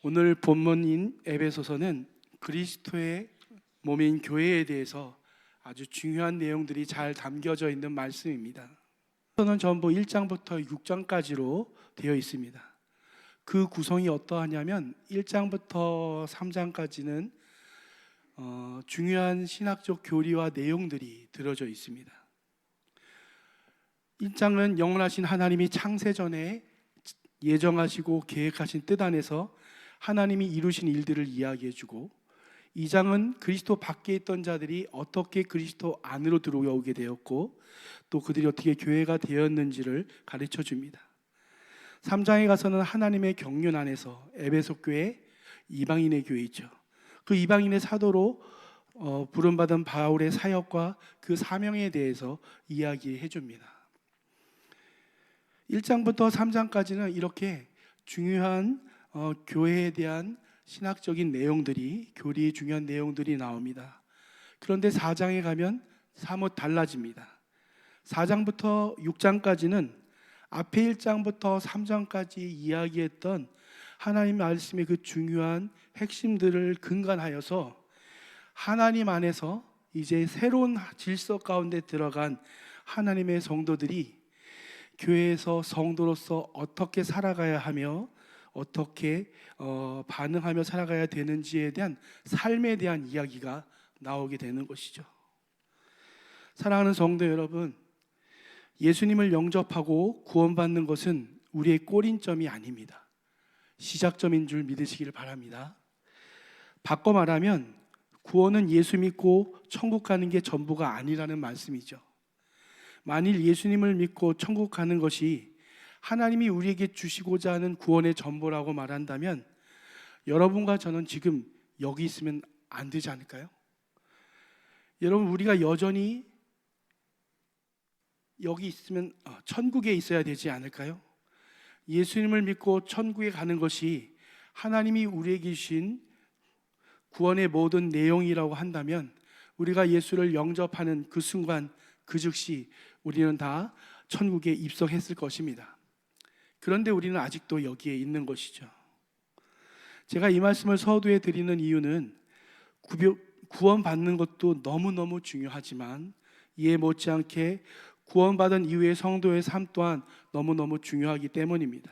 오늘 본문인 에베소서는 그리스도의 몸인 교회에 대해서 아주 중요한 내용들이 잘 담겨져 있는 말씀입니다. 에베소서는 전부 1장부터 6장까지로 되어 있습니다. 그 구성이 어떠하냐면 1장부터 3장까지는 중요한 신학적 교리와 내용들이 들어져 있습니다. 1장은 영원하신 하나님이 창세 전에 예정하시고 계획하신 뜻 안에서 하나님이 이루신 일들을 이야기해주고, 2장은 그리스도 밖에 있던 자들이 어떻게 그리스도 안으로 들어오게 되었고 또 그들이 어떻게 교회가 되었는지를 가르쳐 줍니다. 3장에 가서는 하나님의 경륜 안에서 에베소 교회, 이방인의 교회이죠. 그 이방인의 사도로 부름받은 바울의 사역과 그 사명에 대해서 이야기해 줍니다. 1장부터 3장까지는 이렇게 중요한 교회에 대한 신학적인 내용들이, 교리의 중요한 내용들이 나옵니다. 그런데 4장에 가면 사뭇 달라집니다. 4장부터 6장까지는 앞에 1장부터 3장까지 이야기했던 하나님 말씀의 그 중요한 핵심들을 근간하여서 하나님 안에서 이제 새로운 질서 가운데 들어간 하나님의 성도들이 교회에서 성도로서 어떻게 살아가야 하며 어떻게 반응하며 살아가야 되는지에 대한 삶에 대한 이야기가 나오게 되는 것이죠. 사랑하는 성도 여러분, 예수님을 영접하고 구원받는 것은 우리의 꼬린점이 아닙니다. 시작점인 줄 믿으시기를 바랍니다. 바꿔 말하면 구원은 예수 믿고 천국 가는 게 전부가 아니라는 말씀이죠. 만일 예수님을 믿고 천국 가는 것이 하나님이 우리에게 주시고자 하는 구원의 전부라고 말한다면 여러분과 저는 지금 여기 있으면 안 되지 않을까요? 여러분, 우리가 여전히 여기 있으면 천국에 있어야 되지 않을까요? 예수님을 믿고 천국에 가는 것이 하나님이 우리에게 주신 구원의 모든 내용이라고 한다면 우리가 예수를 영접하는 그 순간, 그 즉시 우리는 다 천국에 입성했을 것입니다. 그런데 우리는 아직도 여기에 있는 것이죠. 제가 이 말씀을 서두에 드리는 이유는 구원받는 것도 너무너무 중요하지만 이에 못지않게 구원받은 이후의 성도의 삶 또한 너무너무 중요하기 때문입니다.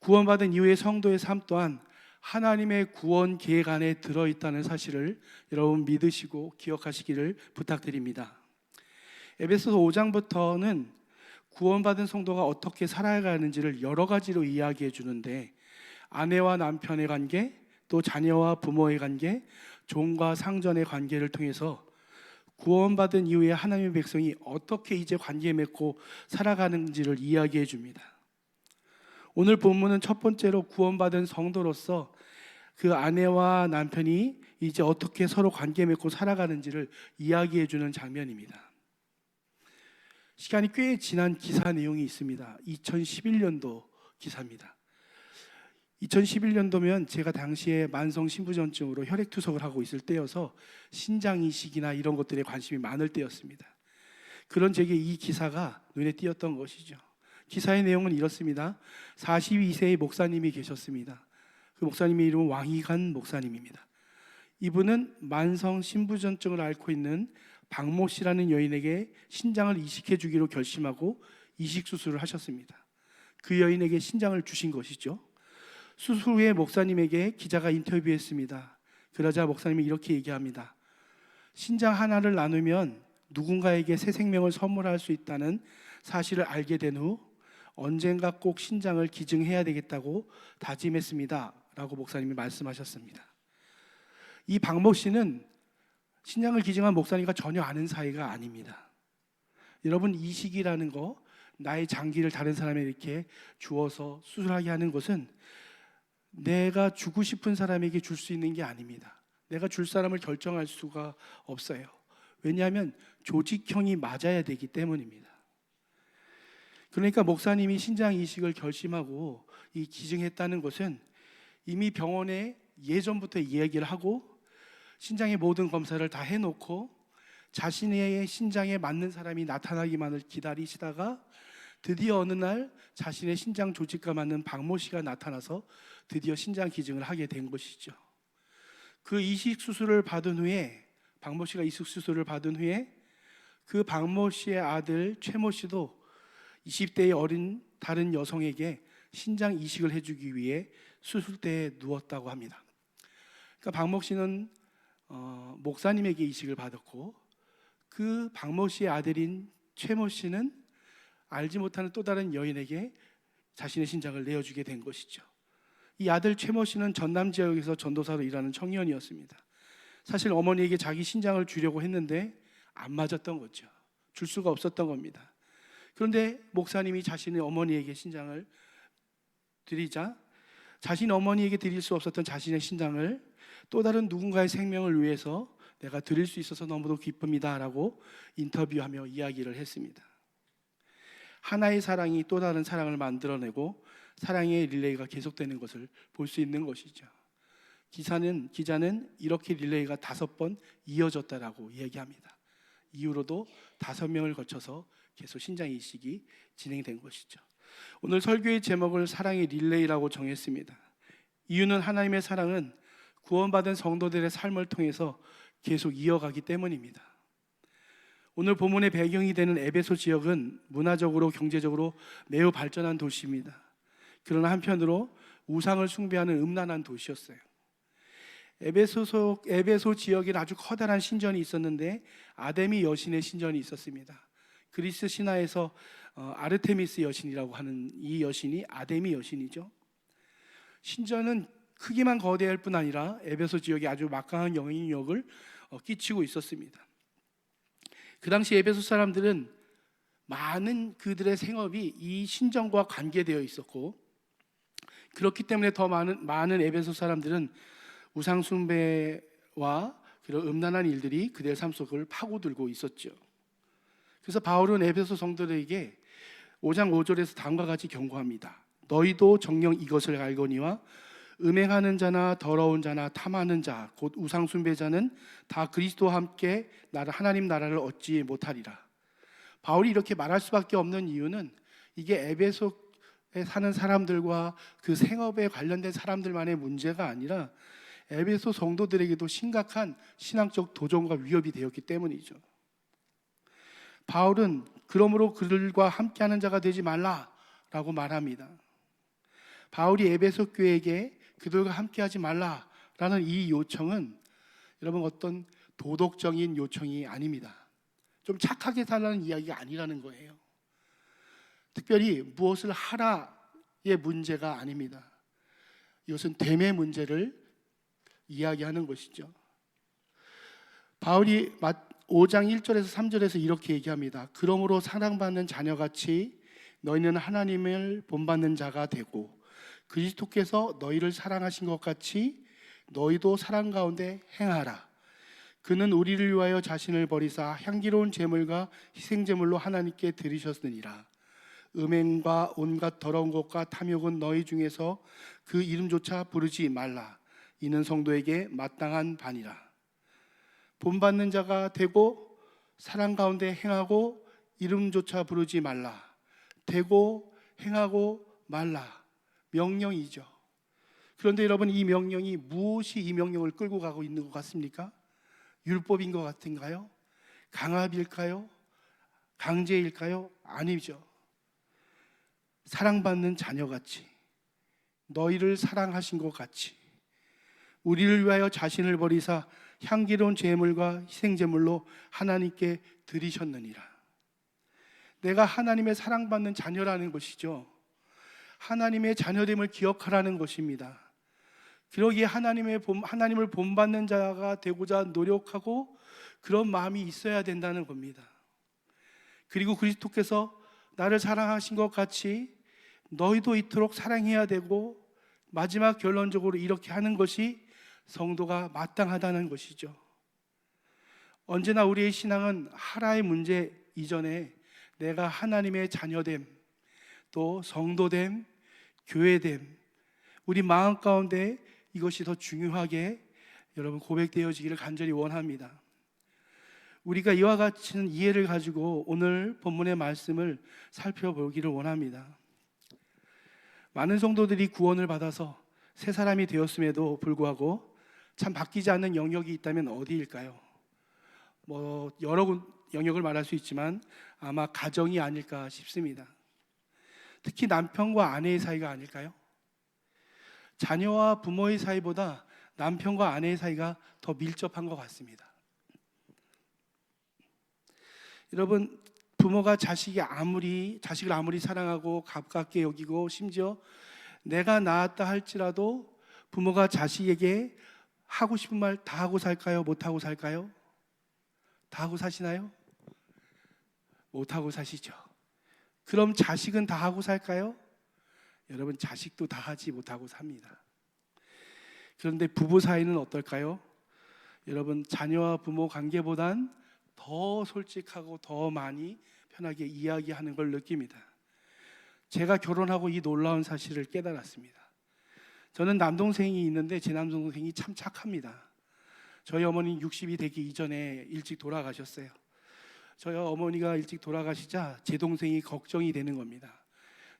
구원받은 이후의 성도의 삶 또한 하나님의 구원 계획 안에 들어있다는 사실을 여러분 믿으시고 기억하시기를 부탁드립니다. 에베소서 5장부터는 구원받은 성도가 어떻게 살아가는지를 여러 가지로 이야기해 주는데, 아내와 남편의 관계, 또 자녀와 부모의 관계, 종과 상전의 관계를 통해서 구원받은 이후에 하나님의 백성이 어떻게 이제 관계 맺고 살아가는지를 이야기해 줍니다. 오늘 본문은 첫 번째로 구원받은 성도로서 그 아내와 남편이 이제 어떻게 서로 관계 맺고 살아가는지를 이야기해 주는 장면입니다. 시간이 꽤 지난 기사 내용이 있습니다. 2011년도 기사입니다. 2011년도면 제가 당시에 만성 신부전증으로 혈액투석을 하고 있을 때여서 신장 이식이나 이런 것들에 관심이 많을 때였습니다. 그런 제게 이 기사가 눈에 띄었던 것이죠. 기사의 내용은 이렇습니다. 42세의 목사님이 계셨습니다. 그 목사님의 이름은 왕희간 목사님입니다. 이분은 만성 신부전증을 앓고 있는 박모 씨라는 여인에게 신장을 이식해 주기로 결심하고 이식 수술을 하셨습니다. 그 여인에게 신장을 주신 것이죠. 수술 후에 목사님에게 기자가 인터뷰했습니다. 그러자 목사님이 이렇게 얘기합니다. 신장 하나를 나누면 누군가에게 새 생명을 선물할 수 있다는 사실을 알게 된 후 언젠가 꼭 신장을 기증해야 되겠다고 다짐했습니다. 라고 목사님이 말씀하셨습니다. 이 박모 씨는 신장을 기증한 목사님과 전혀 아는 사이가 아닙니다. 여러분, 이식이라는 거, 나의 장기를 다른 사람에게 이렇게 주어서 수술하게 하는 것은 내가 주고 싶은 사람에게 줄 수 있는 게 아닙니다. 내가 줄 사람을 결정할 수가 없어요. 왜냐하면 조직형이 맞아야 되기 때문입니다. 그러니까 목사님이 신장 이식을 결심하고 이 기증했다는 것은 이미 병원에 예전부터 이야기를 하고 신장의 모든 검사를 다 해놓고 자신의 신장에 맞는 사람이 나타나기만을 기다리시다가 드디어 어느 날 자신의 신장 조직과 맞는 박모 씨가 나타나서 드디어 신장 기증을 하게 된 것이죠. 그 이식 수술을 받은 후에, 박모 씨가 이식 수술을 받은 후에 그 박모 씨의 아들 최모 씨도 20대의 어린 다른 여성에게 신장 이식을 해주기 위해 수술대에 누웠다고 합니다. 그러니까 박모 씨는 목사님에게 이식을 받았고, 그 박모 씨의 아들인 최모 씨는 알지 못하는 또 다른 여인에게 자신의 신장을 내어주게 된 것이죠. 이 아들 최모 씨는 전남 지역에서 전도사로 일하는 청년이었습니다. 사실 어머니에게 자기 신장을 주려고 했는데 안 맞았던 거죠. 줄 수가 없었던 겁니다. 그런데 목사님이 자신의 어머니에게 신장을 드리자, 자신 어머니에게 드릴 수 없었던 자신의 신장을 또 다른 누군가의 생명을 위해서 내가 드릴 수 있어서 너무도 기쁩니다 라고 인터뷰하며 이야기를 했습니다. 하나의 사랑이 또 다른 사랑을 만들어내고 사랑의 릴레이가 계속되는 것을 볼 수 있는 것이죠. 기자는 이렇게 릴레이가 5번 이어졌다라고 얘기합니다. 이후로도 5명을 거쳐서 계속 신장 이식이 진행된 것이죠. 오늘 설교의 제목을 사랑의 릴레이라고 정했습니다. 이유는 하나님의 사랑은 구원받은 성도들의 삶을 통해서 계속 이어가기 때문입니다. 오늘 본문의 배경이 되는 에베소 지역은 문화적으로 경제적으로 매우 발전한 도시입니다. 그러나 한편으로 우상을 숭배하는 음란한 도시였어요. 에베소 지역에는 아주 커다란 신전이 있었는데 아데미 여신의 신전이 있었습니다. 그리스 신화에서 아르테미스 여신이라고 하는 이 여신이 아데미 여신이죠. 신전은 크기만 거대할 뿐 아니라 에베소 지역에 아주 막강한 영향력을 끼치고 있었습니다. 그 당시 에베소 사람들은 많은 그들의 생업이 이 신전과 관계되어 있었고, 그렇기 때문에 더 많은 에베소 사람들은 우상 숭배와 그런 음란한 일들이 그들의 삶 속을 파고들고 있었죠. 그래서 바울은 에베소 성도들에게 5장 5절에서 다음과 같이 경고합니다. 너희도 정녕 이것을 알거니와 음행하는 자나 더러운 자나 탐하는 자 곧 우상 숭배자는 다 그리스도와 함께 하나님 나라를 얻지 못하리라. 바울이 이렇게 말할 수밖에 없는 이유는 이게 에베소에 사는 사람들과 그 생업에 관련된 사람들만의 문제가 아니라 에베소 성도들에게도 심각한 신앙적 도전과 위협이 되었기 때문이죠. 바울은 그러므로 그들과 함께하는 자가 되지 말라라고 말합니다. 바울이 에베소 교회에게 그들과 함께하지 말라라는 이 요청은 여러분 어떤 도덕적인 요청이 아닙니다. 좀 착하게 살라는 이야기가 아니라는 거예요. 특별히 무엇을 하라의 문제가 아닙니다. 이것은 됨의 문제를 이야기하는 것이죠. 바울이 5장 1절에서 3절에서 이렇게 얘기합니다. 그러므로 사랑받는 자녀같이 너희는 하나님을 본받는 자가 되고 그리스도께서 너희를 사랑하신 것 같이 너희도 사랑 가운데 행하라. 그는 우리를 위하여 자신을 버리사 향기로운 제물과 희생제물로 하나님께 드리셨느니라. 음행과 온갖 더러운 것과 탐욕은 너희 중에서 그 이름조차 부르지 말라. 이는 성도에게 마땅한 바니라. 본받는 자가 되고 사랑 가운데 행하고 이름조차 부르지 말라. 되고 행하고 말라. 명령이죠. 그런데 여러분, 이 명령이 무엇이 이 명령을 끌고 가고 있는 것 같습니까? 율법인 것 같은가요? 강압일까요? 강제일까요? 아니죠. 사랑받는 자녀같이, 너희를 사랑하신 것 같이 우리를 위하여 자신을 버리사 향기로운 제물과 희생제물로 하나님께 드리셨느니라. 내가 하나님의 사랑받는 자녀라는 것이죠. 하나님의 자녀됨을 기억하라는 것입니다. 그러기에 하나님을 본받는 자가 되고자 노력하고 그런 마음이 있어야 된다는 겁니다. 그리고 그리스도께서 나를 사랑하신 것 같이 너희도 이토록 사랑해야 되고, 마지막 결론적으로 이렇게 하는 것이 성도가 마땅하다는 것이죠. 언제나 우리의 신앙은 하라의 문제 이전에 내가 하나님의 자녀됨, 또 성도됨, 교회됨, 우리 마음 가운데 이것이 더 중요하게 여러분 고백되어지기를 간절히 원합니다. 우리가 이와 같은 이해를 가지고 오늘 본문의 말씀을 살펴보기를 원합니다. 많은 성도들이 구원을 받아서 새 사람이 되었음에도 불구하고 참 바뀌지 않는 영역이 있다면 어디일까요? 여러 영역을 말할 수 있지만 아마 가정이 아닐까 싶습니다. 특히 남편과 아내의 사이가 아닐까요? 자녀와 부모의 사이보다 남편과 아내의 사이가 더 밀접한 것 같습니다. 여러분, 부모가 자식을 아무리 사랑하고 가깝게 여기고 심지어 내가 낳았다 할지라도 부모가 자식에게 하고 싶은 말 다 하고 살까요? 못 하고 살까요? 다 하고 사시나요? 못 하고 사시죠. 그럼 자식은 다 하고 살까요? 여러분, 자식도 다 하지 못하고 삽니다. 그런데 부부 사이는 어떨까요? 여러분, 자녀와 부모 관계보단 더 솔직하고 더 많이 편하게 이야기하는 걸 느낍니다. 제가 결혼하고 이 놀라운 사실을 깨달았습니다. 저는 남동생이 있는데 제 남동생이 참 착합니다. 저희 어머니 60이 되기 이전에 일찍 돌아가셨어요. 저희 어머니가 일찍 돌아가시자 제 동생이 걱정이 되는 겁니다.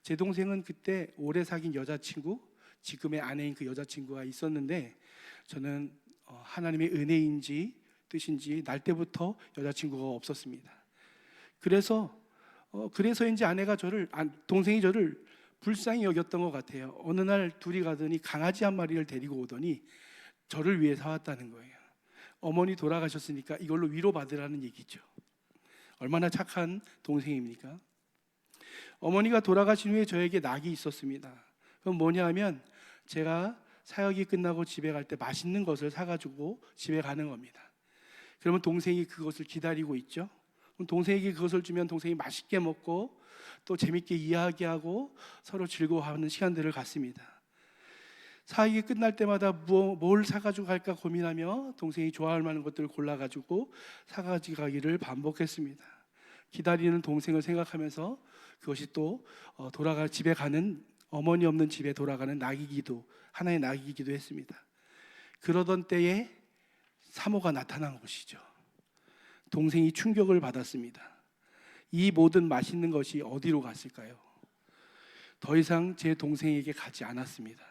제 동생은 그때 오래 사귄 여자친구, 지금의 아내인 그 여자친구가 있었는데 저는 하나님의 은혜인지 뜻인지 날 때부터 여자친구가 없었습니다. 그래서인지 동생이 저를 불쌍히 여겼던 것 같아요. 어느 날 둘이 가더니 강아지 한 마리를 데리고 오더니 저를 위해 사왔다는 거예요. 어머니 돌아가셨으니까 이걸로 위로받으라는 얘기죠. 얼마나 착한 동생입니까? 어머니가 돌아가신 후에 저에게 낙이 있었습니다. 그건 뭐냐면 제가 사역이 끝나고 집에 갈 때 맛있는 것을 사가지고 집에 가는 겁니다. 그러면 동생이 그것을 기다리고 있죠. 그럼 동생에게 그것을 주면 동생이 맛있게 먹고 또 재밌게 이야기하고 서로 즐거워하는 시간들을 갖습니다. 사역이 끝날 때마다 뭘 사가지고 갈까 고민하며 동생이 좋아할 만한 것들을 골라가지고 사가지고 가기를 반복했습니다. 기다리는 동생을 생각하면서 그것이 또 집에 가는 어머니 없는 집에 돌아가는 하나의 낙이기도 했습니다. 그러던 때에 사모가 나타난 것이죠. 동생이 충격을 받았습니다. 이 모든 맛있는 것이 어디로 갔을까요? 더 이상 제 동생에게 가지 않았습니다.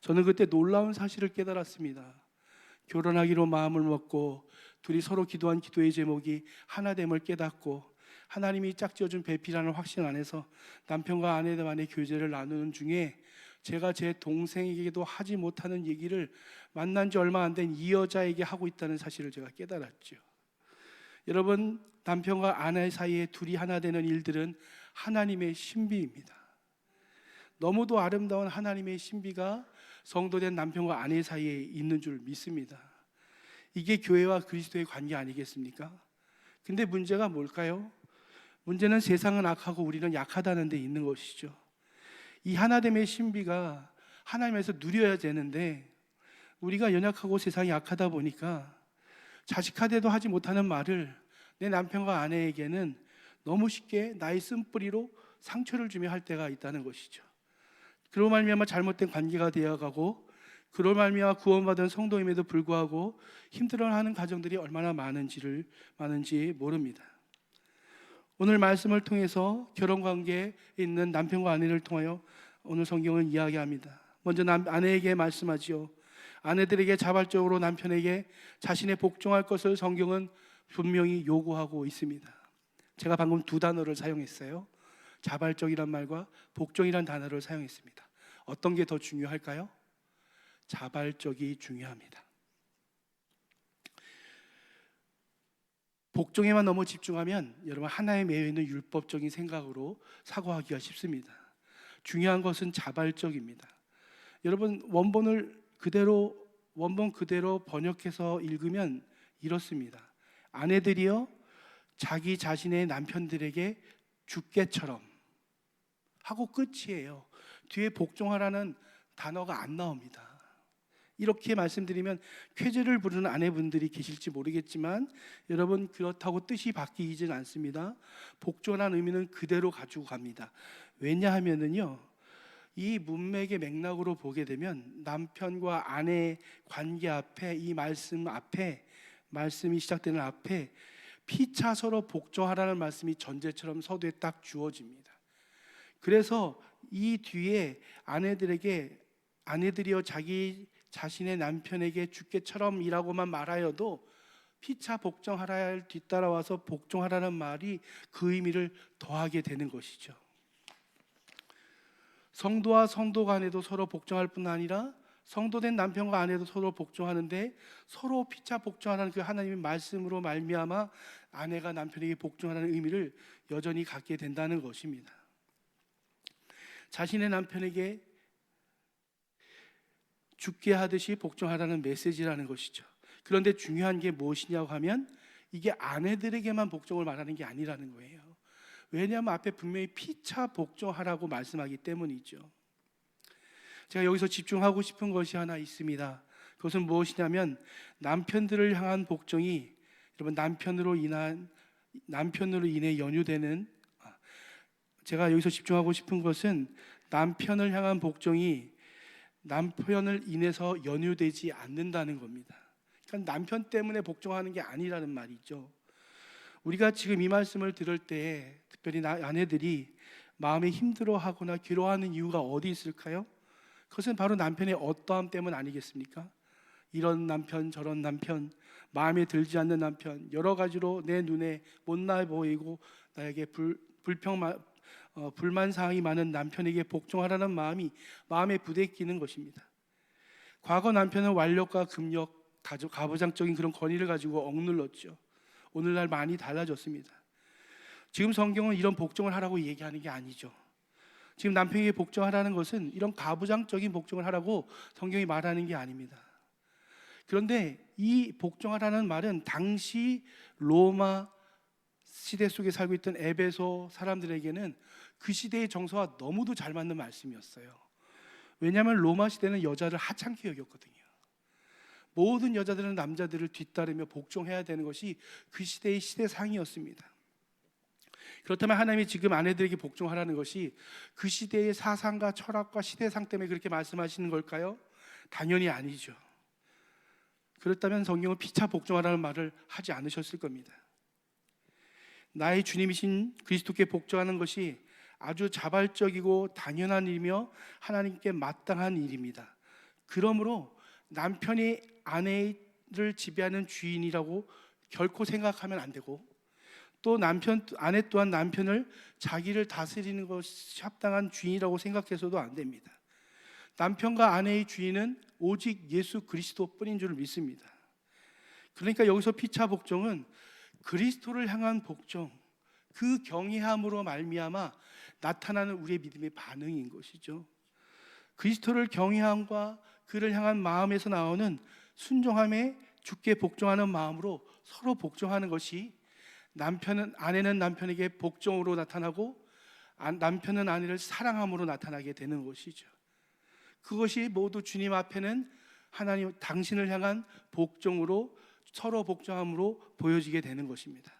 저는 그때 놀라운 사실을 깨달았습니다. 결혼하기로 마음을 먹고 둘이 서로 기도한 기도의 제목이 하나됨을 깨닫고 하나님이 짝지어준 배필이라는 확신 안에서 남편과 아내 간의 교제를 나누는 중에 제가 제 동생에게도 하지 못하는 얘기를 만난 지 얼마 안 된 이 여자에게 하고 있다는 사실을 제가 깨달았죠. 여러분, 남편과 아내 사이에 둘이 하나 되는 일들은 하나님의 신비입니다. 너무도 아름다운 하나님의 신비가 성도된 남편과 아내 사이에 있는 줄 믿습니다. 이게 교회와 그리스도의 관계 아니겠습니까? 근데 문제가 뭘까요? 문제는 세상은 악하고 우리는 약하다는 데 있는 것이죠. 이 하나됨의 신비가 하나님에서 누려야 되는데 우리가 연약하고 세상이 약하다 보니까 자식하대도 하지 못하는 말을 내 남편과 아내에게는 너무 쉽게 나의 쓴뿌리로 상처를 주며 할 때가 있다는 것이죠. 그로 말미암아 잘못된 관계가 되어가고 그로 말미암아 구원받은 성도임에도 불구하고 힘들어하는 가정들이 얼마나 많은지 모릅니다. 오늘 말씀을 통해서 결혼관계에 있는 남편과 아내를 통하여 오늘 성경은 이야기합니다. 먼저 아내에게 말씀하지요. 아내들에게 자발적으로 남편에게 자신의 복종할 것을 성경은 분명히 요구하고 있습니다. 제가 방금 두 단어를 사용했어요. 자발적이란 말과 복종이란 단어를 사용했습니다. 어떤 게 더 중요할까요? 자발적이 중요합니다. 복종에만 너무 집중하면 여러분 하나에 매여 있는 율법적인 생각으로 사고하기가 쉽습니다. 중요한 것은 자발적입니다. 여러분 원본 그대로 번역해서 읽으면 이렇습니다. 아내들이여 자기 자신의 남편들에게 주께처럼 하고 끝이에요. 뒤에 복종하라는 단어가 안 나옵니다. 이렇게 말씀드리면 쾌재를 부르는 아내분들이 계실지 모르겠지만 여러분 그렇다고 뜻이 바뀌지는 않습니다. 복종하는 의미는 그대로 가지고 갑니다. 왜냐하면은요 이 문맥의 맥락으로 보게 되면 남편과 아내의 관계 앞에 이 말씀이 시작되는 앞에 피차 서로 복종하라는 말씀이 전제처럼 서두에 딱 주어집니다. 그래서 이 뒤에 아내들이여 자기 자신의 남편에게 주께처럼이라고만 말하여도 피차 복종하라를 뒤따라와서 복종하라는 말이 그 의미를 더하게 되는 것이죠. 성도와 성도 간에도 서로 복종할 뿐 아니라 성도된 남편과 아내도 서로 복종하는데, 서로 피차 복종하라는 그 하나님의 말씀으로 말미암아 아내가 남편에게 복종하라는 의미를 여전히 갖게 된다는 것입니다. 자신의 남편에게 죽게 하듯이 복종하라는 메시지라는 것이죠. 그런데 중요한 게 무엇이냐고 하면 이게 아내들에게만 복종을 말하는 게 아니라는 거예요. 왜냐하면 앞에 분명히 피차 복종하라고 말씀하기 때문이죠. 제가 여기서 집중하고 싶은 것이 하나 있습니다. 그것은 무엇이냐면 남편들을 향한 복종이, 여러분, 남편으로 인해 연유되는, 제가 여기서 집중하고 싶은 것은 남편을 향한 복종이 남편을 인해서 연유되지 않는다는 겁니다. 그러니까 남편 때문에 복종하는 게 아니라는 말이죠. 우리가 지금 이 말씀을 들을 때 특별히 아내들이 마음에 힘들어하거나 괴로워하는 이유가 어디 있을까요? 그것은 바로 남편의 어떠함 때문 아니겠습니까? 이런 남편 저런 남편, 마음에 들지 않는 남편, 여러 가지로 내 눈에 못나 보이고 나에게 불만사항이 많은 남편에게 복종하라는 마음이 마음에 부대끼는 것입니다. 과거 남편은 완력과 금력, 가부장적인 그런 권위를 가지고 억눌렀죠. 오늘날 많이 달라졌습니다. 지금 성경은 이런 복종을 하라고 얘기하는 게 아니죠. 지금 남편에게 복종하라는 것은 이런 가부장적인 복종을 하라고 성경이 말하는 게 아닙니다. 그런데 이 복종하라는 말은 당시 로마 시대 속에 살고 있던 에베소 사람들에게는 그 시대의 정서와 너무도 잘 맞는 말씀이었어요. 왜냐하면 로마 시대는 여자를 하찮게 여겼거든요. 모든 여자들은 남자들을 뒤따르며 복종해야 되는 것이 그 시대의 시대상이었습니다. 그렇다면 하나님이 지금 아내들에게 복종하라는 것이 그 시대의 사상과 철학과 시대상 때문에 그렇게 말씀하시는 걸까요? 당연히 아니죠. 그렇다면 성경은 피차 복종하라는 말을 하지 않으셨을 겁니다. 나의 주님이신 그리스도께 복종하는 것이 아주 자발적이고 당연한 일이며 하나님께 마땅한 일입니다. 그러므로 남편이 아내를 지배하는 주인이라고 결코 생각하면 안 되고, 또 아내 또한 남편을 자기를 다스리는 것이 합당한 주인이라고 생각해서도 안 됩니다. 남편과 아내의 주인은 오직 예수 그리스도뿐인 줄 믿습니다. 그러니까 여기서 피차 복종은 그리스도를 향한 복종, 그 경외함으로 말미암아 나타나는 우리의 믿음의 반응인 것이죠. 그리스도를 경외함과 그를 향한 마음에서 나오는 순종함에 주께 복종하는 마음으로 서로 복종하는 것이 아내는 남편에게 복종으로 나타나고 남편은 아내를 사랑함으로 나타나게 되는 것이죠. 그것이 모두 주님 앞에는 하나님 당신을 향한 복종으로, 서로 복종함으로 보여지게 되는 것입니다.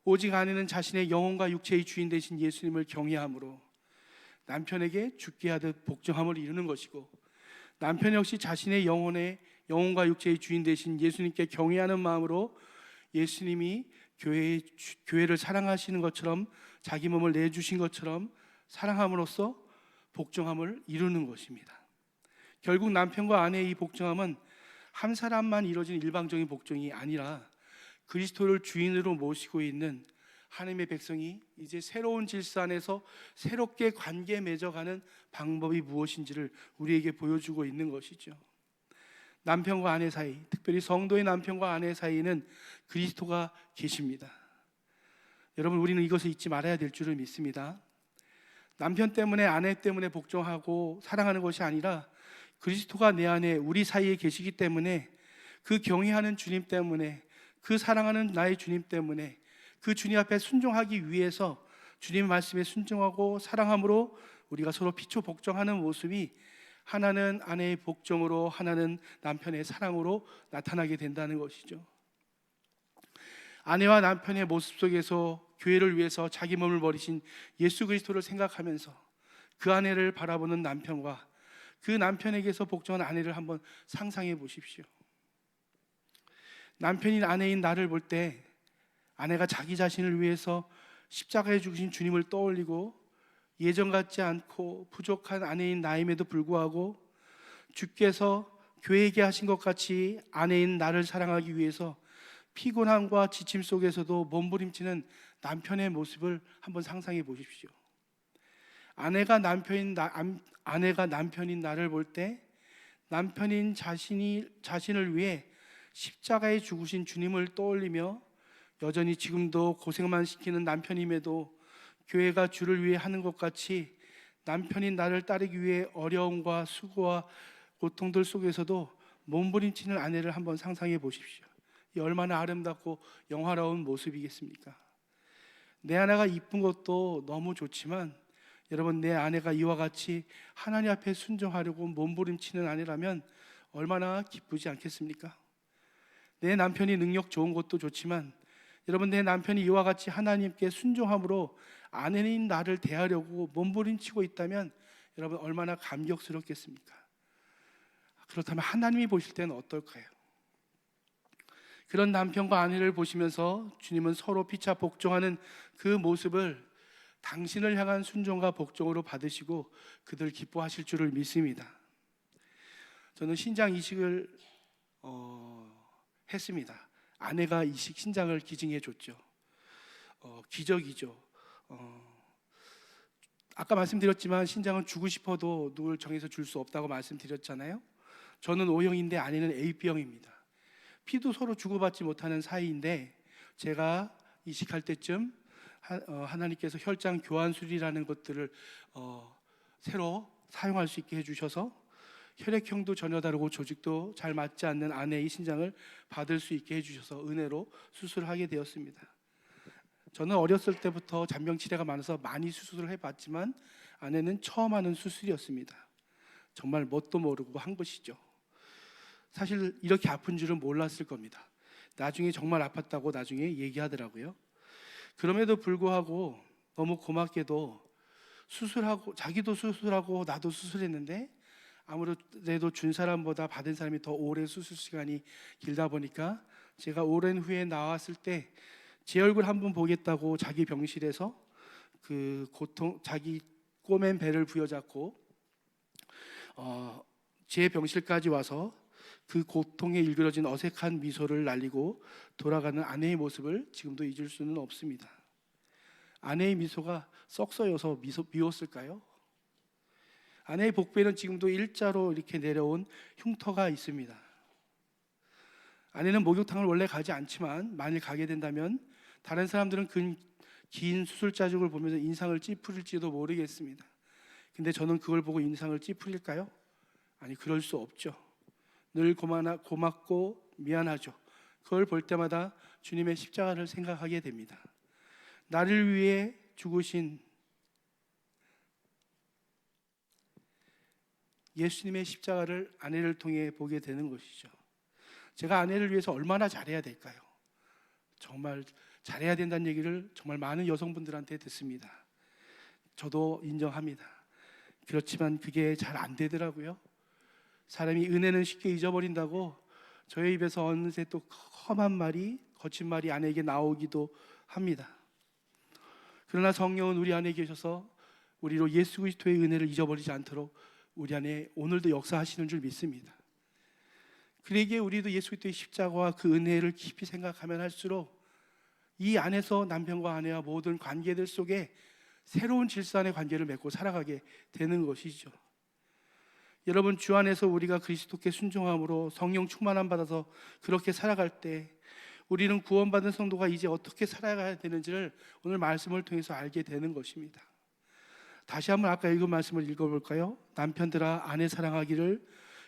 오직 아내는 자신의 영혼과 육체의 주인 되신 예수님을 경외함으로 남편에게 죽게 하듯 복종함을 이루는 것이고, 남편 역시 자신의 영혼과 육체의 주인 되신 예수님께 경외하는 마음으로 예수님이 교회를 사랑하시는 것처럼, 자기 몸을 내주신 것처럼 사랑함으로써 복종함을 이루는 것입니다. 결국 남편과 아내의 이 복종함은 한 사람만 이루어진 일방적인 복종이 아니라 그리스도를 주인으로 모시고 있는 하나님의 백성이 이제 새로운 질서 안에서 새롭게 관계 맺어가는 방법이 무엇인지를 우리에게 보여주고 있는 것이죠. 남편과 아내 사이, 특별히 성도의 남편과 아내 사이에는 그리스도가 계십니다. 여러분, 우리는 이것을 잊지 말아야 될 줄을 믿습니다. 남편 때문에, 아내 때문에 복종하고 사랑하는 것이 아니라 그리스도가 내 안에 우리 사이에 계시기 때문에, 그 경외하는 주님 때문에, 그 사랑하는 나의 주님 때문에, 그 주님 앞에 순종하기 위해서 주님의 말씀에 순종하고 사랑함으로 우리가 서로 피초 복종하는 모습이 하나는 아내의 복종으로, 하나는 남편의 사랑으로 나타나게 된다는 것이죠. 아내와 남편의 모습 속에서 교회를 위해서 자기 몸을 버리신 예수 그리스도를 생각하면서 그 아내를 바라보는 남편과 그 남편에게서 복종한 아내를 한번 상상해 보십시오. 남편인 아내인 나를 볼 때 아내가 자기 자신을 위해서 십자가에 죽으신 주님을 떠올리고 예전 같지 않고 부족한 아내인 나임에도 불구하고 주께서 교회에게 하신 것 같이 아내인 나를 사랑하기 위해서 피곤함과 지침 속에서도 몸부림치는 남편의 모습을 한번 상상해 보십시오. 아내가 남편인 나를 볼 때 남편인 자신을 위해 십자가에 죽으신 주님을 떠올리며 여전히 지금도 고생만 시키는 남편임에도 교회가 주를 위해 하는 것 같이 남편인 나를 따르기 위해 어려움과 수고와 고통들 속에서도 몸부림치는 아내를 한번 상상해 보십시오. 이 얼마나 아름답고 영화로운 모습이겠습니까? 내 아내가 이쁜 것도 너무 좋지만 여러분, 내 아내가 이와 같이 하나님 앞에 순종하려고 몸부림치는 아내라면 얼마나 기쁘지 않겠습니까? 내 남편이 능력 좋은 것도 좋지만 여러분, 내 남편이 이와 같이 하나님께 순종함으로 아내인 나를 대하려고 몸부림치고 있다면 여러분, 얼마나 감격스럽겠습니까? 그렇다면 하나님이 보실 때는 어떨까요? 그런 남편과 아내를 보시면서 주님은 서로 피차 복종하는 그 모습을 당신을 향한 순종과 복종으로 받으시고 그들 기뻐하실 줄을 믿습니다. 저는 신장 이식을 했습니다. 아내가 신장을 기증해 줬죠. 기적이죠. 아까 말씀드렸지만 신장은 주고 싶어도 누굴 정해서 줄 수 없다고 말씀드렸잖아요. 저는 O형인데 아내는 AB형입니다. 피도 서로 주고받지 못하는 사이인데 제가 이식할 때쯤 하나님께서 혈장 교환술이라는 것들을 새로 사용할 수 있게 해주셔서 혈액형도 전혀 다르고 조직도 잘 맞지 않는 아내의 신장을 받을 수 있게 해주셔서 은혜로 수술을 하게 되었습니다. 저는 어렸을 때부터 잔병치레가 많아서 많이 수술을 해봤지만 아내는 처음 하는 수술이었습니다. 정말 뭣도 모르고 한 것이죠. 사실 이렇게 아픈 줄은 몰랐을 겁니다. 나중에 정말 아팠다고 나중에 얘기하더라고요. 그럼에도 불구하고 너무 고맙게도 수술하고, 자기도 수술하고 나도 수술했는데 아무래도 준 사람보다 받은 사람이 더 오래 수술 시간이 길다 보니까 제가 오랜 후에 나왔을 때 제 얼굴 한번 보겠다고 자기 병실에서 자기 꼬맨 배를 부여잡고 제 병실까지 와서 그 고통에 일그러진 어색한 미소를 날리고 돌아가는 아내의 모습을 지금도 잊을 수는 없습니다. 아내의 미소가 썩서여서 미웠을까요? 아내의 복부에는 지금도 일자로 이렇게 내려온 흉터가 있습니다. 아내는 목욕탕을 원래 가지 않지만 만일 가게 된다면 다른 사람들은 그 긴 수술 자국을 보면서 인상을 찌푸릴지도 모르겠습니다. 근데 저는 그걸 보고 인상을 찌푸릴까요? 아니, 그럴 수 없죠. 늘 고맙고 미안하죠. 그걸 볼 때마다 주님의 십자가를 생각하게 됩니다. 나를 위해 죽으신 예수님의 십자가를 아내를 통해 보게 되는 것이죠. 제가 아내를 위해서 얼마나 잘해야 될까요? 정말 잘해야 된다는 얘기를 정말 많은 여성분들한테 듣습니다. 저도 인정합니다. 그렇지만 그게 잘 안 되더라고요. 사람이 은혜는 쉽게 잊어버린다고 저의 입에서 어느새 또 험한 말이, 거친 말이 아내에게 나오기도 합니다. 그러나 성령은 우리 안에 계셔서 우리로 예수 그리스도의 은혜를 잊어버리지 않도록 우리 안에 오늘도 역사하시는 줄 믿습니다. 그러기에 우리도 예수 그리스도의 십자가와 그 은혜를 깊이 생각하면 할수록 이 안에서 남편과 아내와 모든 관계들 속에 새로운 질서 안의 관계를 맺고 살아가게 되는 것이죠. 여러분, 주 안에서 우리가 그리스도께 순종함으로 성령 충만함 받아서 그렇게 살아갈 때 우리는 구원받은 성도가 이제 어떻게 살아가야 되는지를 오늘 말씀을 통해서 알게 되는 것입니다. 다시 한번 아까 읽은 말씀을 읽어볼까요? 남편들아, 아내 사랑하기를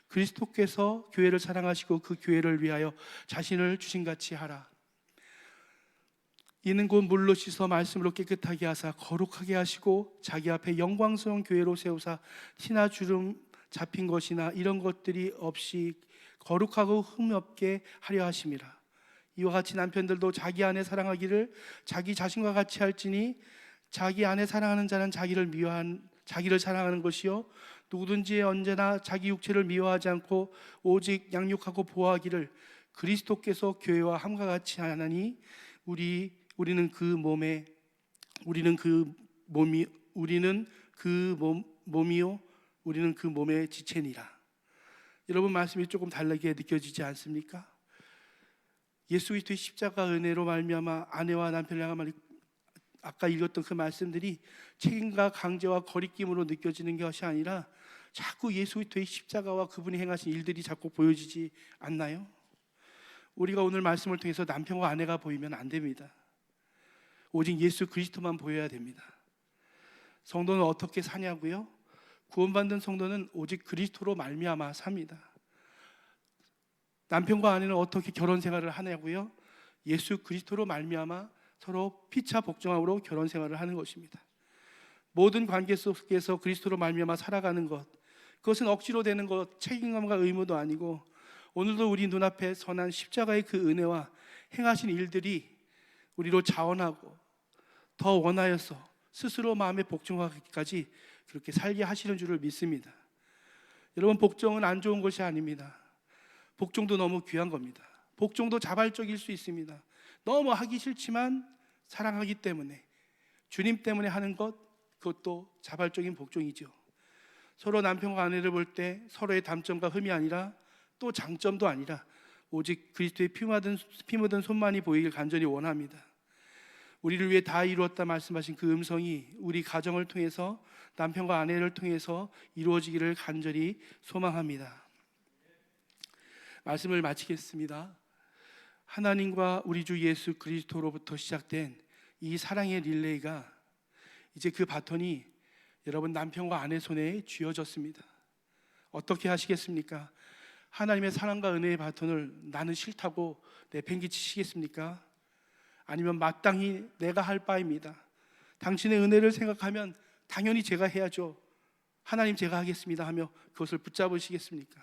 그리스도께서 교회를 사랑하시고 그 교회를 위하여 자신을 주신같이 하라. 이는 곧 물로 씻어 말씀으로 깨끗하게 하사 거룩하게 하시고 자기 앞에 영광스러운 교회로 세우사 티나 주름 잡힌 것이나 이런 것들이 없이 거룩하고 흠 없게 하려 하심이라. 이와 같이 남편들도 자기 아내 사랑하기를 자기 자신과 같이 할지니 자기 아내 사랑하는 자는 자기를 사랑하는 것이요 누구든지 언제나 자기 육체를 미워하지 않고 오직 양육하고 보호하기를 그리스도께서 교회와 함과 같이 하나니 우리 우리는 그 몸에 우리는 그 몸이 우리는 그 몸이요 우리는 그 몸의 지체니라. 여러분 말씀이 조금 다르게 느껴지지 않습니까? 예수 그리스도의 십자가 은혜로 말미암아 아내와 남편을 향한 아까 읽었던 그 말씀들이 책임과 강제와 거리낌으로 느껴지는 것이 아니라 자꾸 예수 그리스도의 십자가와 그분이 행하신 일들이 자꾸 보여지지 않나요? 우리가 오늘 말씀을 통해서 남편과 아내가 보이면 안 됩니다. 오직 예수 그리스도만 보여야 됩니다. 성도는 어떻게 사냐고요? 구원받은 성도는 오직 그리스도로 말미암아 삽니다. 남편과 아내는 어떻게 결혼 생활을 하냐고요? 예수 그리스도로 말미암아 서로 피차 복종함으로 결혼 생활을 하는 것입니다. 모든 관계 속에서 그리스도로 말미암아 살아가는 것, 그것은 억지로 되는 것, 책임감과 의무도 아니고 오늘도 우리 눈앞에 선한 십자가의 그 은혜와 행하신 일들이 우리로 자원하고 더 원하여서 스스로 마음에 복종하기까지 그렇게 살게 하시는 줄을 믿습니다. 여러분, 복종은 안 좋은 것이 아닙니다. 복종도 너무 귀한 겁니다. 복종도 자발적일 수 있습니다. 너무 하기 싫지만 사랑하기 때문에, 주님 때문에 하는 것, 그것도 자발적인 복종이죠. 서로 남편과 아내를 볼 때 서로의 단점과 흠이 아니라 또 장점도 아니라 오직 그리스도의 피 묻은 손만이 보이길 간절히 원합니다. 우리를 위해 다 이루었다 말씀하신 그 음성이 우리 가정을 통해서, 남편과 아내를 통해서 이루어지기를 간절히 소망합니다. 말씀을 마치겠습니다. 하나님과 우리 주 예수 그리스도로부터 시작된 이 사랑의 릴레이가 이제 그 바톤이 여러분 남편과 아내 손에 쥐어졌습니다. 어떻게 하시겠습니까? 하나님의 사랑과 은혜의 바톤을 나는 싫다고 내팽개치시겠습니까? 아니면 마땅히 내가 할 바입니다, 당신의 은혜를 생각하면 당연히 제가 해야죠, 하나님 제가 하겠습니다 하며 그것을 붙잡으시겠습니까?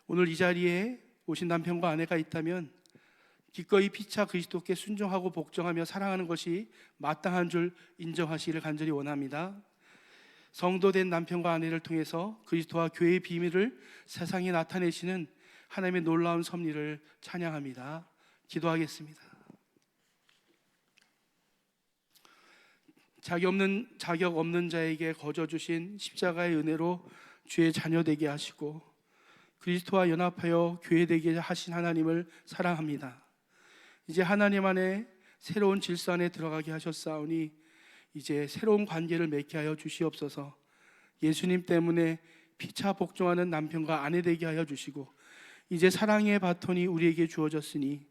오늘 이 자리에 오신 남편과 아내가 있다면 기꺼이 피차 그리스도께 순종하고 복종하며 사랑하는 것이 마땅한 줄 인정하시기를 간절히 원합니다. 성도된 남편과 아내를 통해서 그리스도와 교회의 비밀을 세상에 나타내시는 하나님의 놀라운 섭리를 찬양합니다. 기도하겠습니다. 자격 없는 자에게 거저 주신 십자가의 은혜로 주의 자녀 되게 하시고 그리스도와 연합하여 교회 되게 하신 하나님을 사랑합니다. 이제 하나님 안에 새로운 질서 안에 들어가게 하셨사오니 이제 새로운 관계를 맺게 하여 주시옵소서. 예수님 때문에 피차 복종하는 남편과 아내 되게 하여 주시고 이제 사랑의 바톤이 우리에게 주어졌으니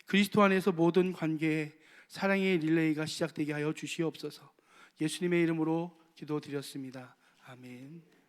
그리스도 안에서 모든 관계에 사랑의 릴레이가 시작되게 하여 주시옵소서. 예수님의 이름으로 기도드렸습니다. 아멘.